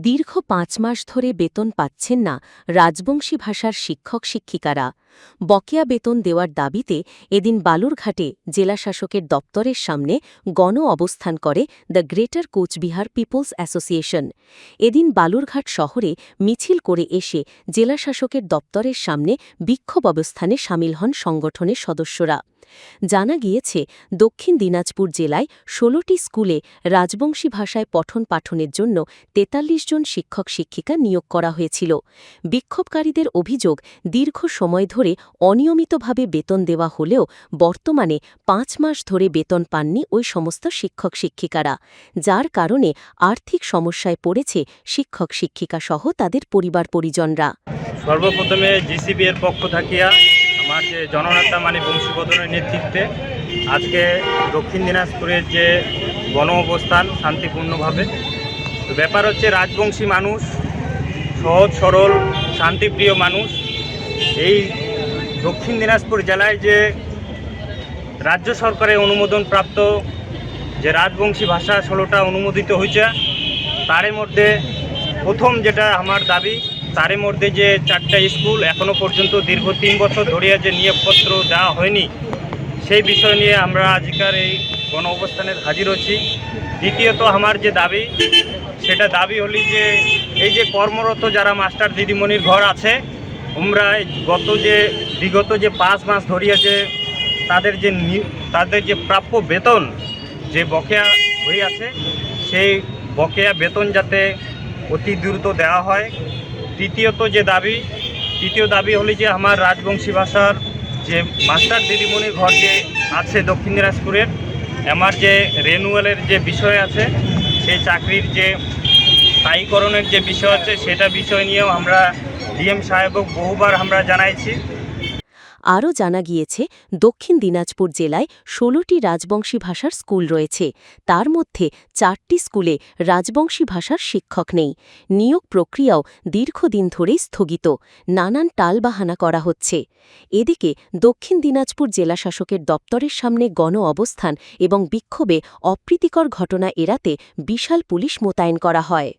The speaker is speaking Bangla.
দীর্ঘ ৫ মাস ধরে বেতন পাচ্ছেন না রাজবংশী ভাষার শিক্ষক-শিক্ষিকারা। বকেয়া বেতন দেওয়ার দাবিতে এদিন বালুরঘাটে জেলাশাসকের দপ্তরের সামনে গণ অবস্থান করে the greater Coochbehar peoples association. এদিন বালুরঘাট শহরে মিছিল করে এসে জেলাশাসকের দপ্তরের সামনে বিক্ষোভ অবস্থানে সামিল হন সংগঠনের সদস্যরা। জানা গিয়েছে, দক্ষিণ দিনাজপুর জেলায় ১৬টি স্কুলে রাজবংশী ভাষায় পঠন পাঠনের জন্য ৪৩ জন শিক্ষক-শিক্ষিকা নিয়োগ করা হয়েছিল। বিক্ষোভকারীদের অভিযোগ, দীর্ঘ সময় ধরে অনিয়মিতভাবে বেতন দেওয়া হলেও বর্তমানে ৫ মাস ধরে বেতন পাননি ওই সমস্ত শিক্ষক-শিক্ষিকারা, যার কারণে আর্থিক সমস্যায় পড়েছে শিক্ষক-শিক্ষিকা সহ তাদের পরিবার-পরিজনরা। সর্বপ্রথমে জিসিবি এর পক্ষ থাকিয়া আমার যে জননেতা বংশীবদনের নেতৃত্বে আজকে দক্ষিণ দিনাজপুরের যে গণ অবস্থান শান্তিপূর্ণভাবে। তো ব্যাপার হচ্ছে, রাজবংশী মানুষ, সহজ সরল শান্তিপ্রিয় মানুষ। এই দক্ষিণ দিনাজপুর জেলায় যে রাজ্য সরকারের অনুমোদনপ্রাপ্ত যে রাজবংশী ভাষা 16টা অনুমোদিত হয়েছে, তার মধ্যে প্রথম যেটা আমার দাবি, তার মধ্যে যে 4টা স্কুল এখনও পর্যন্ত দীর্ঘ 3 বছর ধরে যে নিয়োগপত্র দেওয়া হয়নি, সেই বিষয় নিয়ে আমরা আজকের এই গণ অবস্থানে হাজির হচ্ছি। দ্বিতীয়ত আমার যে দাবি, সেটা দাবি হলি যে এই যে কর্মরত যারা মাস্টার দিদিমণির ঘর আছে, আমরা বিগত যে 5 মাস ধরিয়া যে তাদের যে প্রাপ্য বেতন যে বকেয়া হয়ে আছে, সেই বকেয়া বেতন যাতে অতি দ্রুত দেওয়া হয়। তৃতীয় দাবি হলি যে আমার রাজবংশী ভাষার যে মাস্টার দিদিমণির ঘর যে আছে দক্ষিণ দিনাজপুরের, আমার যে রেনুয়ালের যে বিষয় আছে, সেই চাকরির যে স্থায়ীকরণের যে বিষয় আছে, সেটা বিষয় নিয়েও আমরা ডিএম সাহেবক বহুবার আমরা জানাইছি। আরও জানা গিয়েছে, দক্ষিণ দিনাজপুর জেলায় 16টি রাজবংশী ভাষার স্কুল রয়েছে, তার মধ্যে 4টি স্কুলে রাজবংশী ভাষার শিক্ষক নেই। নিয়োগ প্রক্রিয়াও দীর্ঘদিন ধরেই স্থগিত, নানান টালবাহানা করা হচ্ছে। এদিকে দক্ষিণ দিনাজপুর জেলাশাসকের দপ্তরের সামনে গণ অবস্থান এবং বিক্ষোভে অপ্রীতিকর ঘটনা এড়াতে বিশাল পুলিশ মোতায়েন করা হয়।